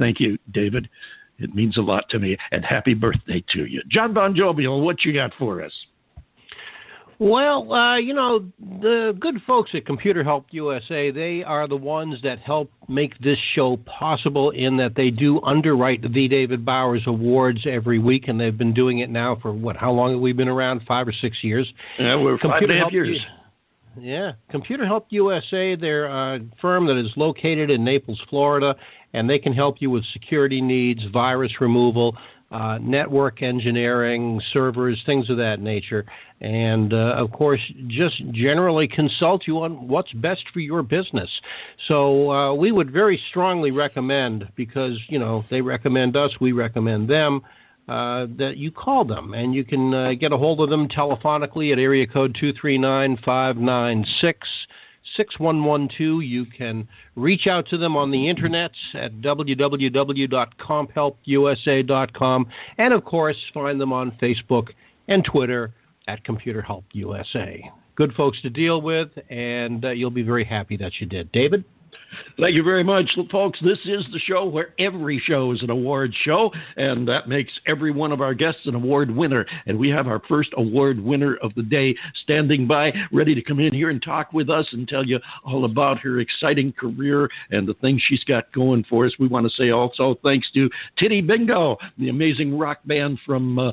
Thank you, David. It means a lot to me, and happy birthday to you. John Bon Jovial, what you got for us? Well, the good folks at Computer Help USA, they are the ones that help make this show possible in that they do underwrite the David Bowers Awards every week, and they've been doing it now for, how long have we been around? 5 or 6 years? Yeah, we're 5.5 years. Yeah. Computer Help USA, they're a firm that is located in Naples, Florida, and they can help you with security needs, virus removal, network engineering, servers, things of that nature. And, of course, just generally consult you on what's best for your business. So we would very strongly recommend, because, they recommend us, we recommend them, that you call them. And you can get a hold of them telephonically at area code 239-596-6112. You can reach out to them on the internet at www.comphelpusa.com, and of course find them on Facebook and Twitter at Computer Help USA. Good folks to deal with, and you'll be very happy that you did. David? Thank you very much, folks. This is the show where every show is an award show, and that makes every one of our guests an award winner. And we have our first award winner of the day standing by, ready to come in here and talk with us and tell you all about her exciting career and the things she's got going for us. We want to say also thanks to Titty Bingo, the amazing rock band from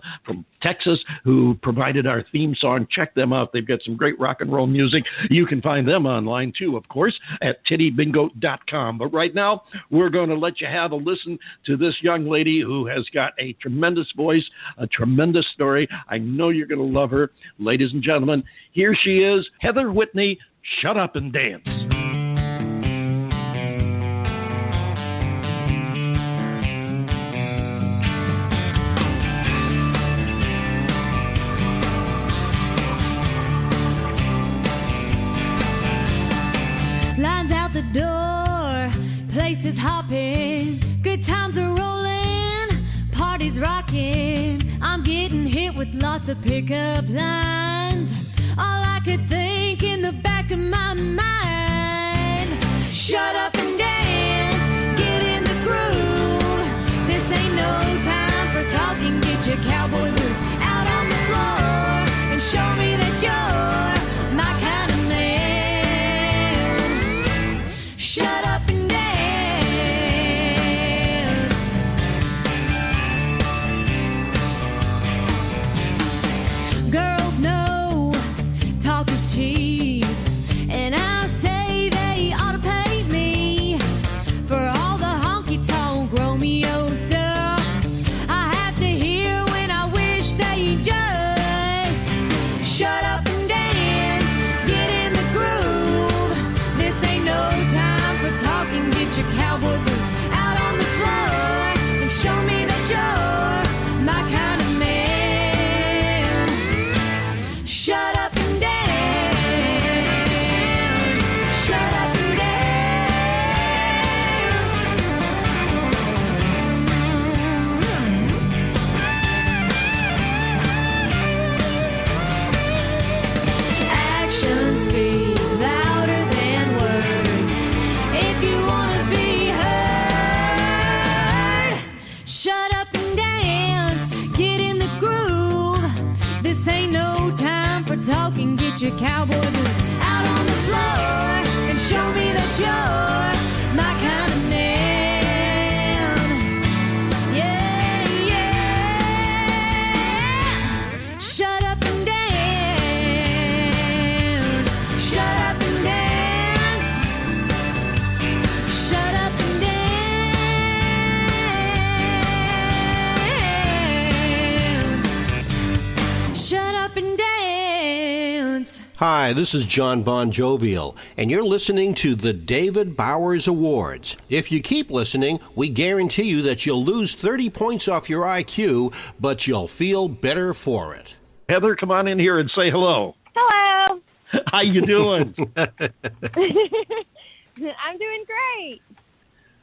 Texas, who provided our theme song. Check them out. They've got some great rock and roll music. You can find them online, too, of course, at tittybingo.com. But right now, we're going to let you have a listen to this young lady who has got a tremendous voice, a tremendous story. I know you're going to love her. Ladies and gentlemen, here she is, Heather Whitney, Shut Up and Dance. Lines out the door, places hopping, good times are rolling, parties rocking. I'm getting hit with lots of pickup lines. All I could think in the back of my mind, shut up and dance, get in the groove. This ain't no time for talking, get your cowboy boots out on the floor and show me that you're my kind of man. Shut up and dance. Girls know talk is cheap, and I say they ought to pay me for all the honky-tonk Romeo stuff I have to hear when I wish they just shut up and dance, get in the groove. This ain't no time for talking, get your cowboy boots out on the floor and show me that you're my kind of man. Shut up and dance, shut up and dance. Actions speak louder than words. If you want to be heard, shut up and dance, get in the groove. This ain't no time for talking, get your cowboy boots out on the floor and show me that you're my kind of man. Yeah, yeah. Shut up and dance, shut up and dance. Shut up and dance. Shut up and dance. Hi, this is John Bon Jovial, and you're listening to the David Bowers Awards. If you keep listening, we guarantee you that you'll lose 30 points off your IQ, but you'll feel better for it. Heather, come on in here and say hello. Hello. How you doing? I'm doing great.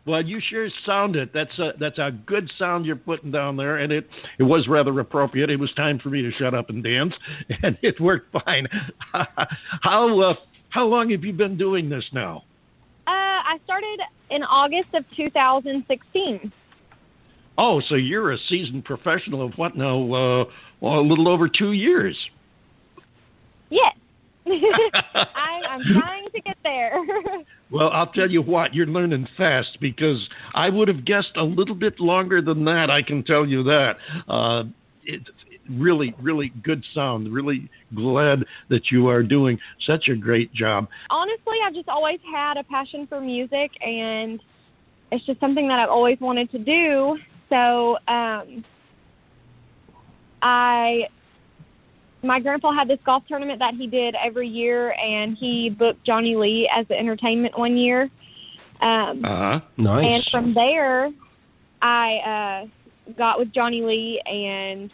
Well, you sure sound it. That's a good sound you're putting down there, and it was rather appropriate. It was time for me to shut up and dance, and it worked fine. How long have you been doing this now? I I started in August of 2016. Oh, so you're a seasoned professional of what now? A little over 2 years. Yes. I'm trying to get there. Well, I'll tell you what, you're learning fast because I would have guessed a little bit longer than that, I can tell you that. It's really, really good sound. Really glad that you are doing such a great job. Honestly, I've just always had a passion for music, and it's just something that I've always wanted to do. So my grandpa had this golf tournament that he did every year, and he booked Johnny Lee as the entertainment one year. Nice. And from there, I got with Johnny Lee and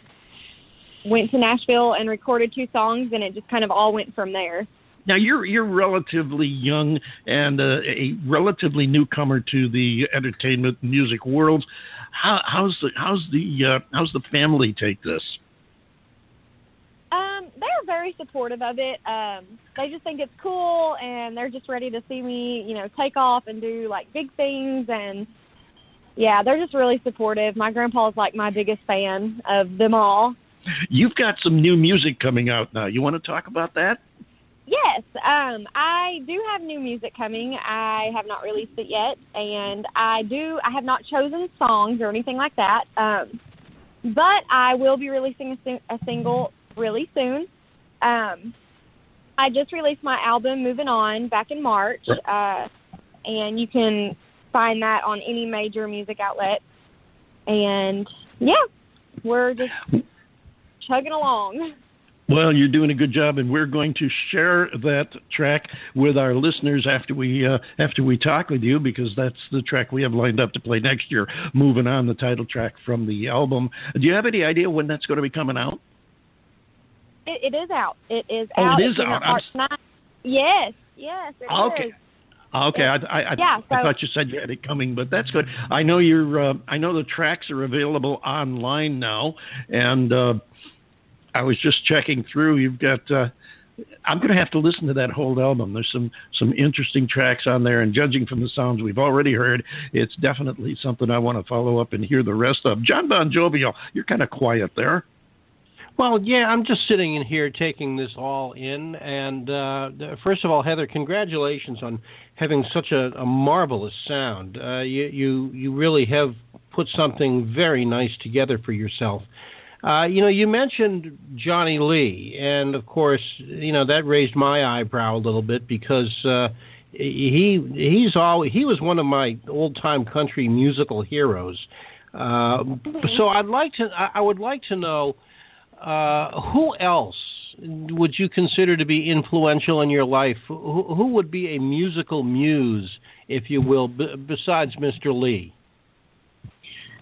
went to Nashville and recorded 2 songs, and it just kind of all went from there. Now you're relatively young and a relatively newcomer to the entertainment music world. How's the family take this? They're very supportive of it. They just think it's cool, and they're just ready to see me, take off and do like big things. And yeah, they're just really supportive. My grandpa is like my biggest fan of them all. You've got some new music coming out now. You want to talk about that? Yes, I do have new music coming. I have not released it yet, and I have not chosen songs or anything like that. But I will be releasing a single really soon. I just released my album Moving On back in March, and you can find that on any major music outlet. And yeah, we're just chugging along. Well, you're doing a good job, and we're going to share that track with our listeners after we talk with you, because that's the track we have lined up to play next year. Moving On, the title track from the album. Do you have any idea when that's going to be coming out? It is out. It is out. Oh, it is out. Yes, it okay. is. Okay, I thought you said you had it coming, but that's good. I know I know the tracks are available online now, and I was just checking through. You've got. I'm going to have to listen to that whole album. There's some interesting tracks on there, and judging from the sounds we've already heard, it's definitely something I want to follow up and hear the rest of. John Bon Jovial, you're kind of quiet there. Well, yeah, I'm just sitting in here taking this all in. And first of all, Heather, congratulations on having such a marvelous sound. You really have put something very nice together for yourself. You mentioned Johnny Lee, and of course, that raised my eyebrow a little bit because he was one of my old-time country musical heroes. So I would like to know. Who else would you consider to be influential in your life? Who would be a musical muse, if you will, besides Mr. Lee?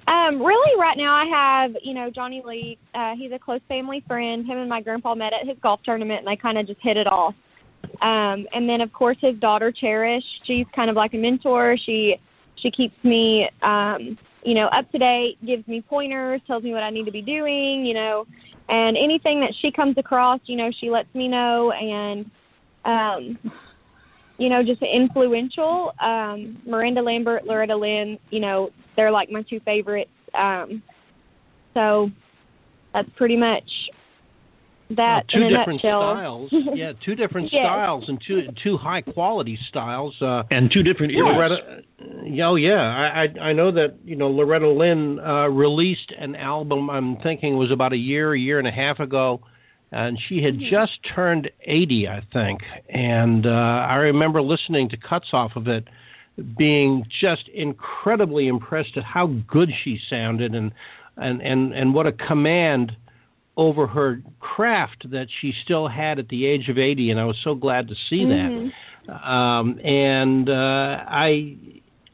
Really, right now I have, Johnny Lee. He's a close family friend. Him and my grandpa met at his golf tournament, and they kind of just hit it off. And then, of course, his daughter, Cherish. She's kind of like a mentor. She keeps me, up to date, gives me pointers, tells me what I need to be doing, and anything that she comes across, she lets me know. And, just influential. Miranda Lambert, Loretta Lynn, they're like my 2 favorites. So that's pretty much that in a nutshell. Styles. Yeah, 2 different yes. styles and two high quality styles. And 2 different eras. Loretta, I know that Loretta Lynn released an album. I'm thinking it was about a year and a half ago, and she had just turned 80, I think. And I remember listening to cuts off of it, being just incredibly impressed at how good she sounded and what a command over her craft that she still had at the age of 80, and I was so glad to see that.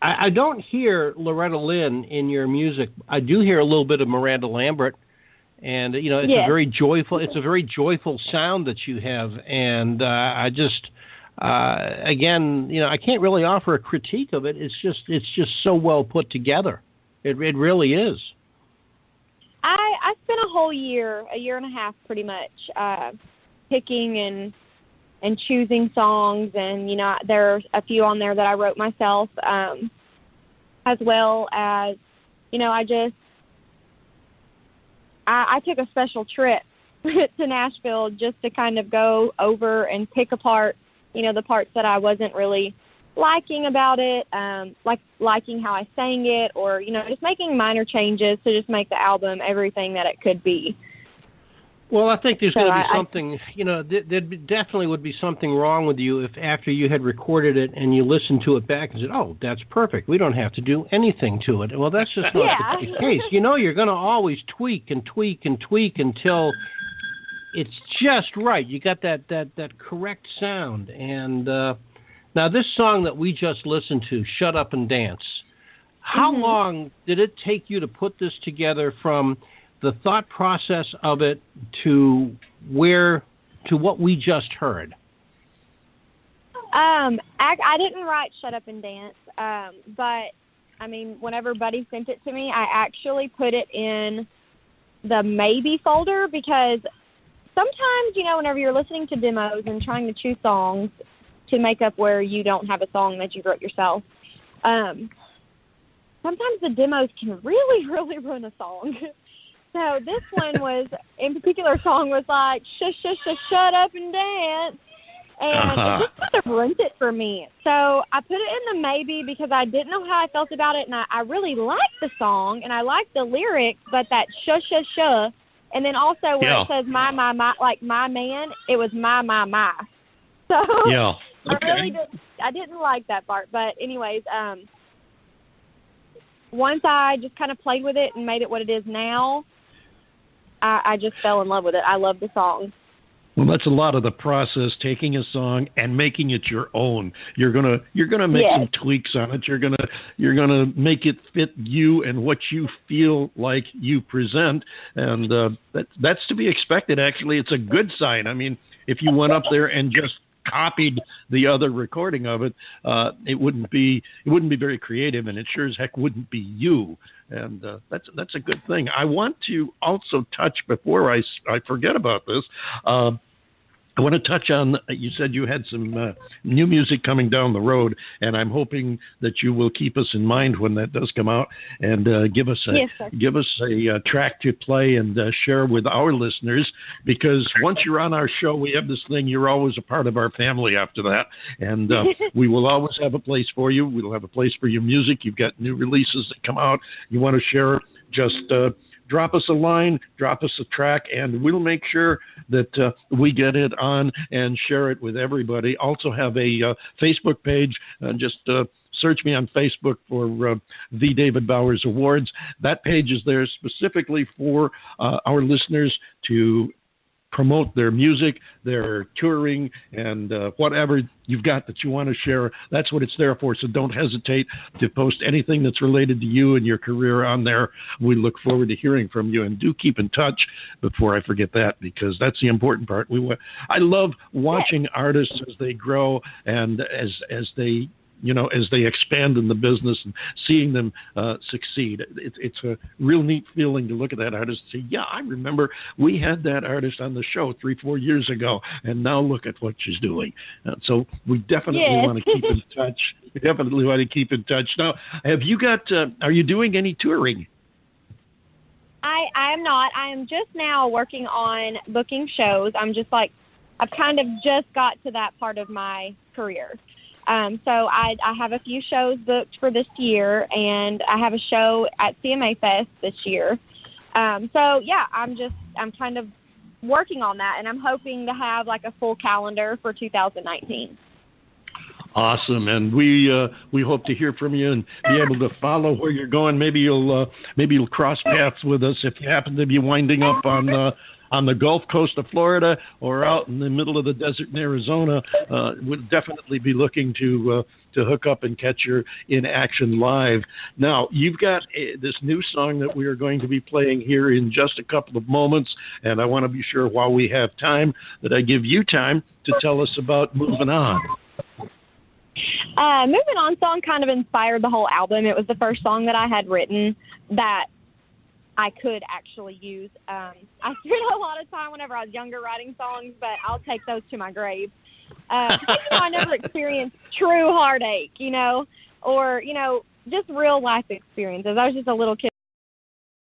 I don't hear Loretta Lynn in your music. I do hear a little bit of Miranda Lambert, and it's a very joyful sound that you have, and I just again, I can't really offer a critique of it. It's just so well put together. It really is. I spent a whole year and a half pretty much, picking and choosing songs. And, you know, there's a few on there that I wrote myself, as well as, you know, I took a special trip to Nashville just to kind of go over and pick apart, you know, the parts that I wasn't really liking about it, like liking how I sang it, or, you know, just making minor changes to just make the album everything that it could be. Well, I think there's going to be something, you know, definitely would be something wrong with you if after you had recorded it and you listened to it back and said, oh, that's perfect, we don't have to do anything to it. Well, that's just not the case. You know, you're going to always tweak and tweak and tweak until it's just right. You got that correct sound. And now this song that we just listened to, Shut Up and Dance, how long did it take you to put this together from the thought process of it to what we just heard? I didn't write Shut Up and Dance, but, I mean, whenever Buddy sent it to me, I actually put it in the maybe folder, because sometimes, you know, whenever you're listening to demos and trying to choose songs to make up where you don't have a song that you wrote yourself, sometimes the demos can really, really ruin a song. So this one was, in particular song was like, shut up and dance. And it just kind of ruined it for me. So I put it in the maybe because I didn't know how I felt about it. And I really liked the song and I liked the lyrics, but that shuh. And then also where it says my, like my man, it was my. So I didn't like that part. But anyways, once I just kind of played with it and made it what it is now, I just fell in love with it. I love the song. Well, that's a lot of the process, taking a song and making it your own. You're gonna make some tweaks on it. You're gonna make it fit you and what you feel like you present, and that's to be expected. Actually, it's a good sign. I mean, if you went up there and just copied the other recording of it, it wouldn't be very creative, and it sure as heck wouldn't be you. And that's a good thing. I want to also touch, before I forget about this, I want to touch on, you said you had some new music coming down the road, and I'm hoping that you will keep us in mind when that does come out, and give us a track to play and share with our listeners, because once you're on our show, we have this thing, you're always a part of our family after that, and we will always have a place for you. We'll have a place for your music. You've got new releases that come out. You want to share, just drop us a line, drop us a track, and we'll make sure that we get it on and share it with everybody. Also have a Facebook page. Just search me on Facebook for The David Bowers Awards. That page is there specifically for our listeners to promote their music, their touring, and whatever you've got that you want to share. That's what it's there for. So don't hesitate to post anything that's related to you and your career on there. We look forward to hearing from you, and do keep in touch before I forget that, because that's the important part. I love watching artists as they grow and as they, you know, as they expand in the business and seeing them succeed. It's a real neat feeling to look at that artist and say, yeah, I remember we had that artist on the show 3-4 years ago, and now look at what she's doing. So we definitely want to keep in touch. We definitely want to keep in touch. Now, have you got, are you doing any touring? I am not. I am just now working on booking shows. I've kind of just got to that part of my career. So I have a few shows booked for this year, and I have a show at CMA Fest this year. So yeah, I'm kind of working on that, and I'm hoping to have like a full calendar for 2019. Awesome, and we hope to hear from you and be able to follow where you're going. Maybe you'll cross paths with us if you happen to be winding up on the Gulf Coast of Florida or out in the middle of the desert in Arizona. We'll definitely be looking to hook up and catch you in action live. Now, you've got this new song that we are going to be playing here in just a couple of moments, and I want to be sure while we have time that I give you time to tell us about Moving On. Moving On song kind of inspired the whole album. It was the first song that I had written that I could actually use. I spent a lot of time whenever I was younger writing songs, but I'll take those to my grave. I never experienced true heartache, or, just real life experiences. I was just a little kid